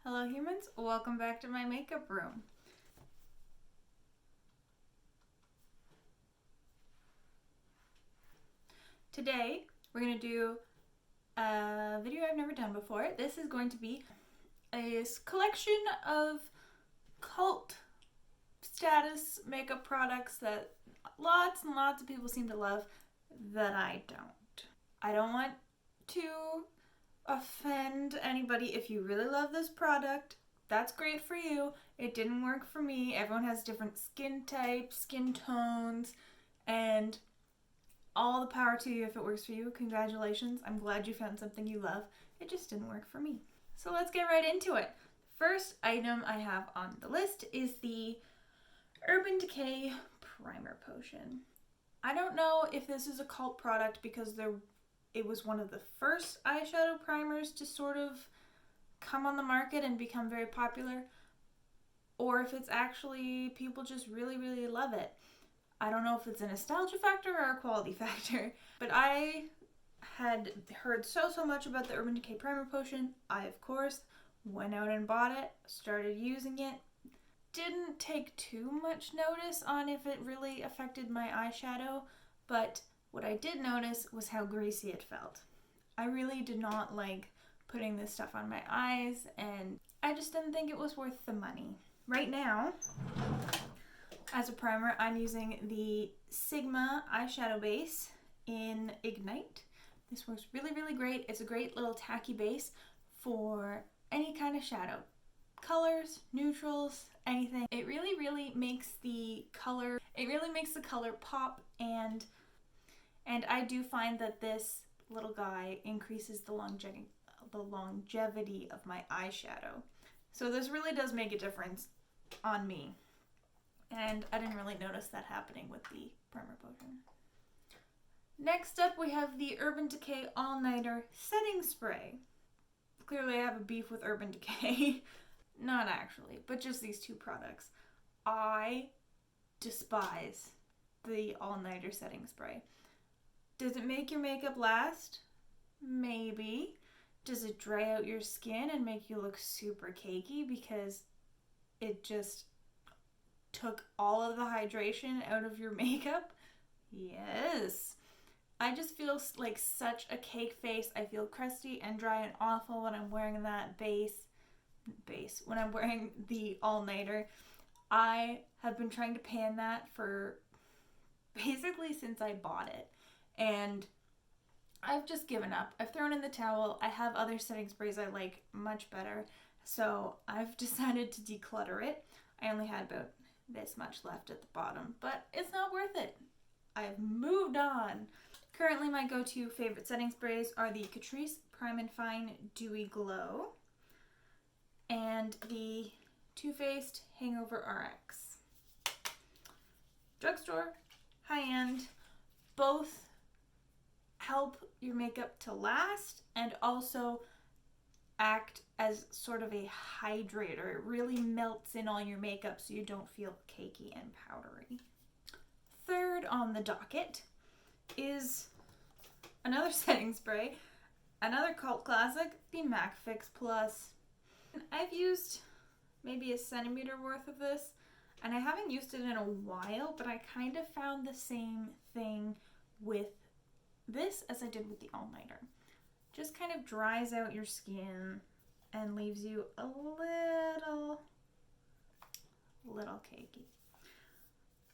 Hello humans, welcome back to my makeup room. Today we're going to do a video I've never done before. This is going to be a collection of cult status makeup products that lots and lots of people seem to love that I don't. I don't want to offend anybody. If you really love this product, that's great for you. It didn't work for me. Everyone has different skin types, skin tones, and all the power to you if it works for you. Congratulations. I'm glad you found something you love. It just didn't work for me. So let's get right into it. First item I have on the list is the Urban Decay Primer Potion. I don't know if this is a cult product because it was one of the first eyeshadow primers to sort of come on the market and become very popular, or if it's actually people just really, really love it. I don't know if it's a nostalgia factor or a quality factor, but I had heard so much about the Urban Decay Primer Potion. I, of course, went out and bought it, started using it. Didn't take too much notice on if it really affected my eyeshadow, but what I did notice was how greasy it felt. I really did not like putting this stuff on my eyes, and I just didn't think it was worth the money. Right now, as a primer, I'm using the Sigma eyeshadow base in Ignite. This works really, really great. It's a great little tacky base for any kind of shadow. Colors, neutrals, anything. It really, really makes the color pop, and I do find that this little guy increases the longevity of my eyeshadow. So this really does make a difference on me. And I didn't really notice that happening with the primer potion. Next up, we have the Urban Decay All Nighter Setting Spray. Clearly I have a beef with Urban Decay. Not actually, but just these two products. I despise the All Nighter Setting Spray. Does it make your makeup last? Maybe. Does it dry out your skin and make you look super cakey because it just took all of the hydration out of your makeup? Yes. I just feel like such a cake face. I feel crusty and dry and awful when I'm wearing that when I'm wearing the all-nighter. I have been trying to pan that for basically since I bought it, and I've just given up. I've thrown in the towel. I have other setting sprays I like much better, so I've decided to declutter it. I only had about this much left at the bottom, but it's not worth it. I've moved on. Currently, my go-to favorite setting sprays are the Catrice Prime and Fine Dewy Glow and the Too Faced Hangover RX. Drugstore, high-end, both help your makeup to last and also act as sort of a hydrator. It really melts in all your makeup so you don't feel cakey and powdery. Third on the docket is another setting spray, another cult classic, the MAC Fix Plus. I've used maybe a centimeter worth of this, and I haven't used it in a while, but I kind of found the same thing with this as I did with the all-nighter. Just kind of dries out your skin and leaves you a little cakey.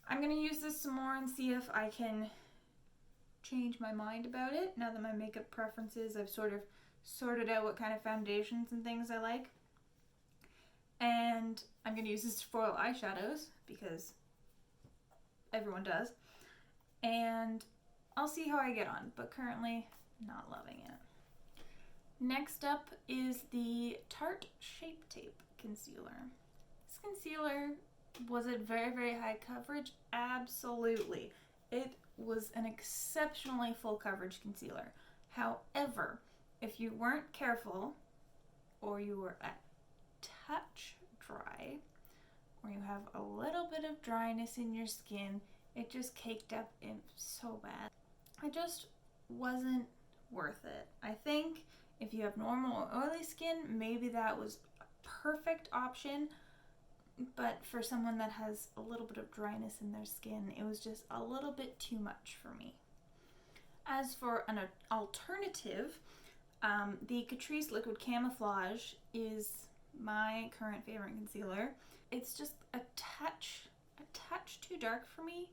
I'm going to use this some more and see if I can change my mind about it now that my makeup preferences, I've sort of sorted out what kind of foundations and things I like. And I'm going to use this to foil eyeshadows because everyone does. And I'll see how I get on, but currently not loving it. Next up is the Tarte Shape Tape Concealer. This concealer, was it very, very high coverage? Absolutely. It was an exceptionally full coverage concealer. However, if you weren't careful, or you were a touch dry, or you have a little bit of dryness in your skin, it just caked up in so bad. I just wasn't worth it. I think if you have normal or oily skin, maybe that was perfect option, but for someone that has a little bit of dryness in their skin, it was just a little bit too much for me. As for an alternative, the Catrice Liquid Camouflage is my current favorite concealer. It's just a touch too dark for me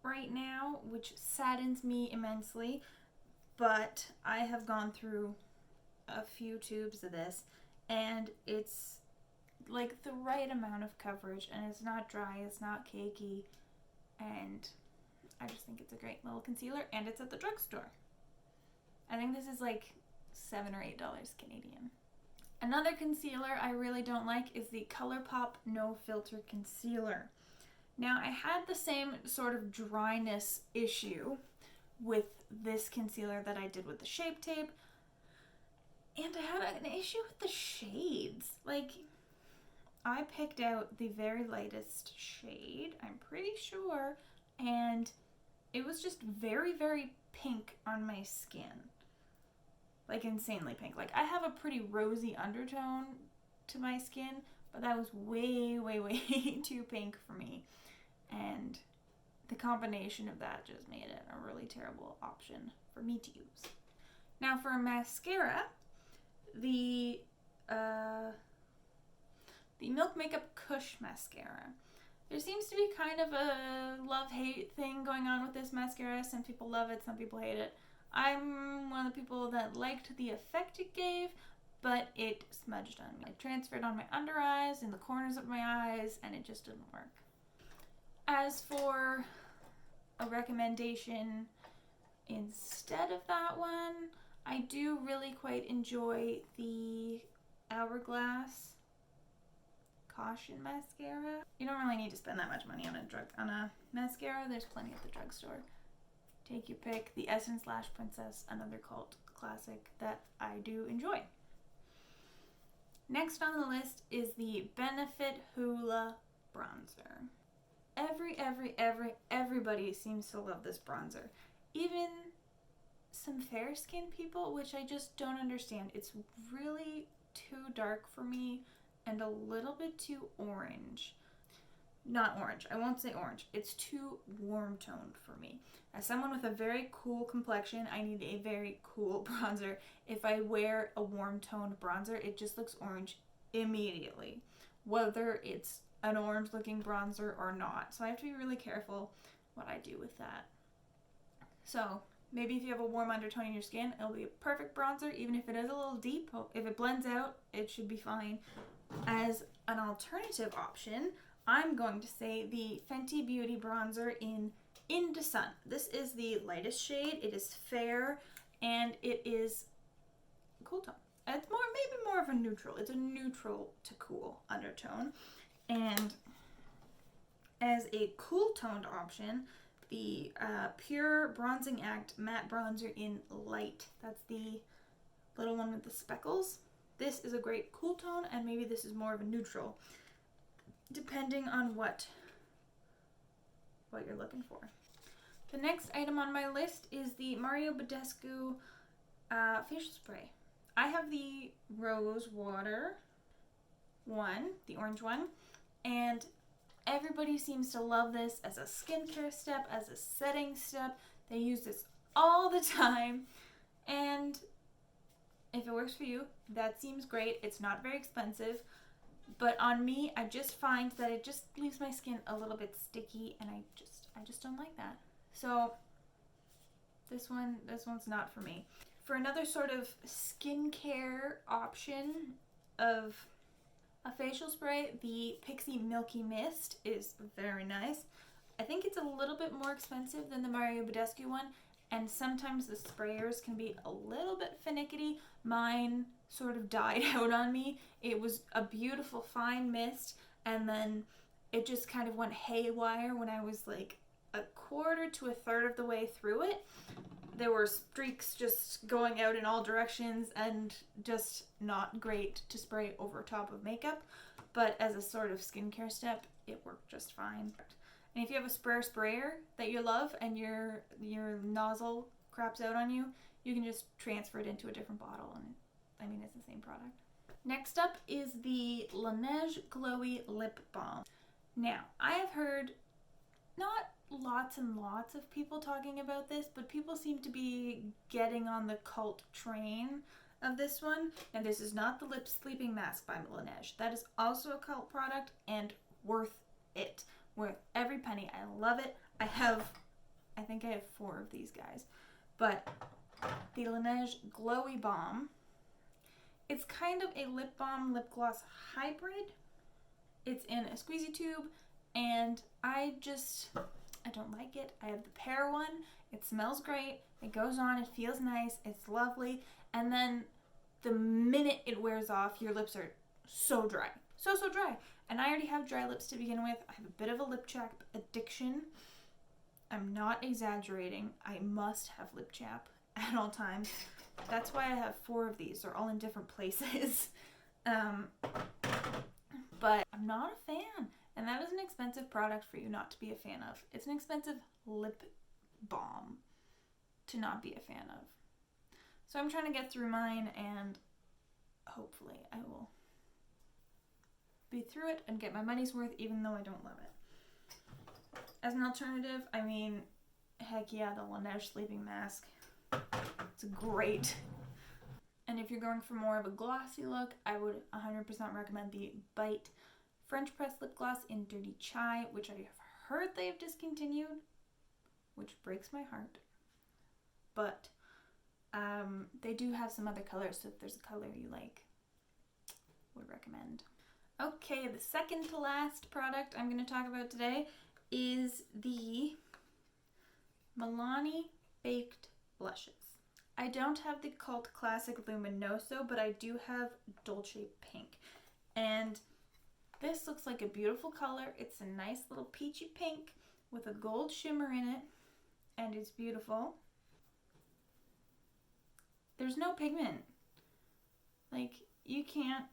right now, which saddens me immensely, but I have gone through a few tubes of this, and it's like the right amount of coverage, and it's not dry, it's not cakey, and I just think it's a great little concealer, and it's at the drugstore. I think this is like $7 or $8 Canadian. Another concealer I really don't like is the ColourPop No Filter Concealer. Now, I had the same sort of dryness issue with this concealer that I did with the Shape Tape, and I had an issue with the shades. Like, I picked out the very lightest shade, I'm pretty sure, and it was just very, very pink on my skin. Like, insanely pink. Like, I have a pretty rosy undertone to my skin, but that was way, way, way too pink for me. And the combination of that just made it a really terrible option for me to use. Now, for a mascara, the Milk Makeup Kush Mascara. There seems to be kind of a love-hate thing going on with this mascara. Some people love it, some people hate it. I'm one of the people that liked the effect it gave, but it smudged on me. It transferred on my under eyes, in the corners of my eyes, and it just didn't work. As for a recommendation instead of that one, I do really quite enjoy the Hourglass Caution Mascara. You don't really need to spend that much money on a mascara. There's plenty at the drugstore. Take your pick. The Essence Lash Princess, another cult classic that I do enjoy. Next on the list is the Benefit Hoola Bronzer. Everybody seems to love this bronzer. Even some fair-skinned people, which I just don't understand. It's really too dark for me and a little bit too orange. Not orange. I won't say orange. It's too warm-toned for me. As someone with a very cool complexion, I need a very cool bronzer. If I wear a warm-toned bronzer, it just looks orange immediately, whether it's an orange-looking bronzer or not. So I have to be really careful what I do with that. So maybe if you have a warm undertone in your skin, it'll be a perfect bronzer, even if it is a little deep. If it blends out, it should be fine. As an alternative option, I'm going to say the Fenty Beauty bronzer in Into Sun. This is the lightest shade. It is fair, and it is cool tone. It's maybe more of a neutral. It's a neutral to cool undertone. And as a cool toned option, the Pure Bronzing Act Matte Bronzer in Light. That's the little one with the speckles. This is a great cool tone, and maybe this is more of a neutral, depending on what you're looking for. The next item on my list is the Mario Badescu facial spray. I have the Rose Water one, the orange one, and everybody seems to love this as a skincare step, as a setting step. They use this all the time, and if it works for you, that seems great. It's not very expensive, but on me, I just find that it just leaves my skin a little bit sticky, and I just don't like that. So this one's not for me. For another sort of skincare option of a facial spray, the Pixi Milky Mist is very nice. I think it's a little bit more expensive than the Mario Badescu one, and sometimes the sprayers can be a little bit finicky. Mine sort of died out on me. It was a beautiful fine mist, and then it just kind of went haywire when I was like a quarter to a third of the way through it. There were streaks just going out in all directions and just not great to spray over top of makeup. But as a sort of skincare step, it worked just fine. And if you have a sprayer that you love and your nozzle craps out on you, you can just transfer it into a different bottle, and I mean, it's the same product. Next up is the Laneige Glowy Lip Balm. Now, I have heard not lots and lots of people talking about this, but people seem to be getting on the cult train of this one. And this is not the lip sleeping mask by Laneige. That is also a cult product and worth it. Worth every penny. I love it. I think I have 4 of these guys. But the Laneige Glowy Balm, it's kind of a lip balm lip gloss hybrid. It's in a squeezy tube, and I don't like it. I have the pear one. It smells great. It goes on. It feels nice. It's lovely. And then the minute it wears off, your lips are so dry. So dry. And I already have dry lips to begin with. I have a bit of a lip chap addiction. I'm not exaggerating. I must have lip chap at all times. That's why I have 4 of these. They're all in different places. But I'm not a fan. And that is an expensive product for you not to be a fan of. It's an expensive lip balm to not be a fan of. So I'm trying to get through mine, and hopefully I will be through it and get my money's worth, even though I don't love it. As an alternative, I mean, heck yeah, the Laneige sleeping mask. It's great. And if you're going for more of a glossy look, I would 100% recommend the Bite French Press Lip Gloss in Dirty Chai, which I have heard they have discontinued, which breaks my heart. But they do have some other colors, so if there's a color you like, would recommend. Okay, the second to last product I'm going to talk about today is the Milani Baked Blushes. I don't have the Cult Classic Luminoso, but I do have Dolce Pink. And this looks like a beautiful color. It's a nice little peachy pink with a gold shimmer in it, and it's beautiful. There's no pigment. Like, you can't...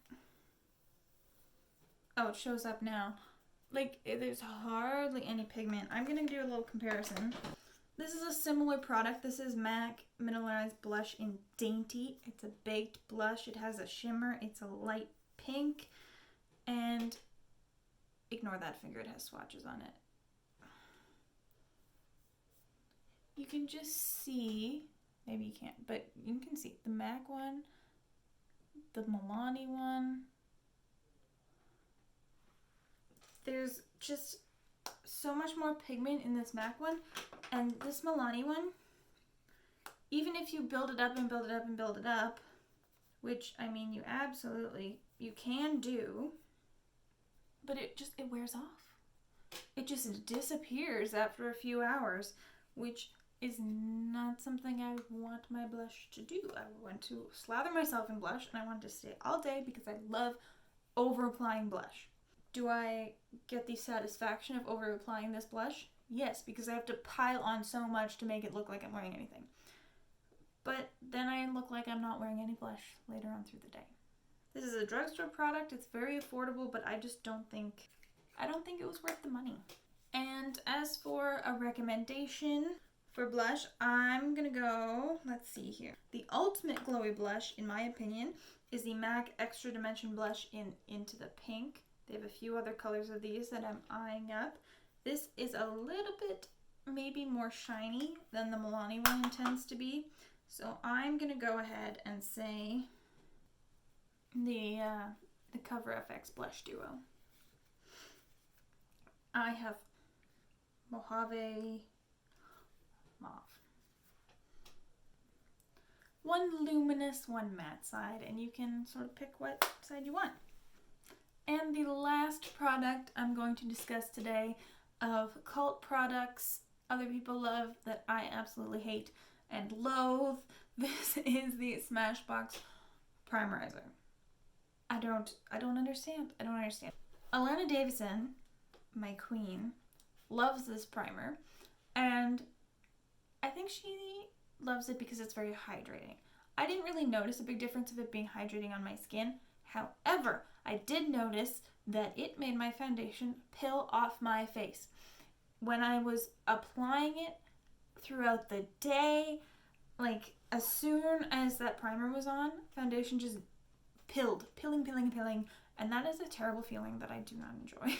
Oh, it shows up now. Like, there's hardly any pigment. I'm going to do a little comparison. This is a similar product. This is MAC Mineralized Blush in Dainty. It's a baked blush. It has a shimmer. It's a light pink. And ignore that finger. It has swatches on it. You can just see, maybe you can't, but you can see the MAC one, the Milani one. There's just so much more pigment in this MAC one, and this Milani one, even if you build it up and build it up and build it up, which, I mean, you can do, but it wears off. It just disappears after a few hours, which is not something I want my blush to do. I want to slather myself in blush, and I want to stay all day because I love over-applying blush. Do I get the satisfaction of over-applying this blush? Yes, because I have to pile on so much to make it look like I'm wearing anything. But then I look like I'm not wearing any blush later on through the day. This is a drugstore product. It's very affordable, but I just don't think it was worth the money. And as for a recommendation for blush, I'm gonna go, let's see here. The ultimate glowy blush, in my opinion, is the MAC Extra Dimension Blush in Into the Pink. They have a few other colors of these that I'm eyeing up. This is a little bit maybe more shiny than the Milani one tends to be. So I'm going to go ahead and say the Cover FX Blush Duo. I have Mojave Mauve. One luminous, one matte side, and you can sort of pick what side you want. And the last product I'm going to discuss today of cult products other people love that I absolutely hate and loathe, this is the Smashbox Primerizer. I don't understand. Alana Davison, my queen, loves this primer, and I think she loves it because it's very hydrating. I didn't really notice a big difference of it being hydrating on my skin. However, I did notice that it made my foundation peel off my face. When I was applying it throughout the day, like as soon as that primer was on, foundation just pilling, and that is a terrible feeling that I do not enjoy.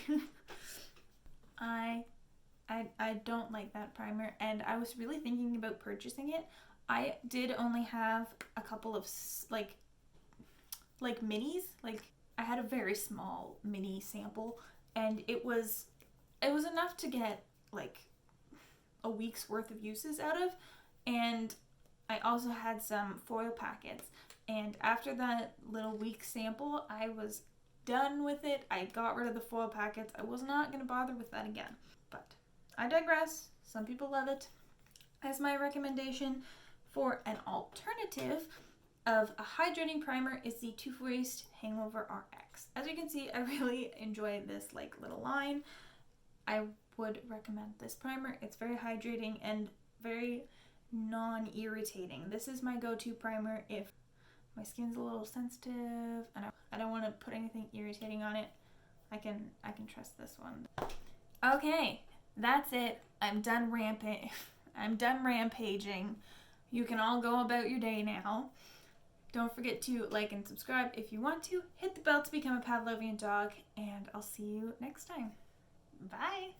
I don't like that primer, and I was really thinking about purchasing it. I did only have a couple of like minis. Like I had a very small mini sample, and it was enough to get like a week's worth of uses out of. And I also had some foil packets, and after that little week sample, I was done with it. I got rid of the foil packets. I was not going to bother with that again. But I digress. Some people love it. As my recommendation for an alternative of a hydrating primer is the Too Faced Hangover RX. As you can see, I really enjoy this like little line. I would recommend this primer. It's very hydrating and very non-irritating. This is my go-to primer if my skin's a little sensitive and I don't want to put anything irritating on it. I can trust this one. Okay, that's it. I'm done rampaging. You can all go about your day now. Don't forget to like and subscribe if you want to. Hit the bell to become a Pavlovian dog, and I'll see you next time. Bye!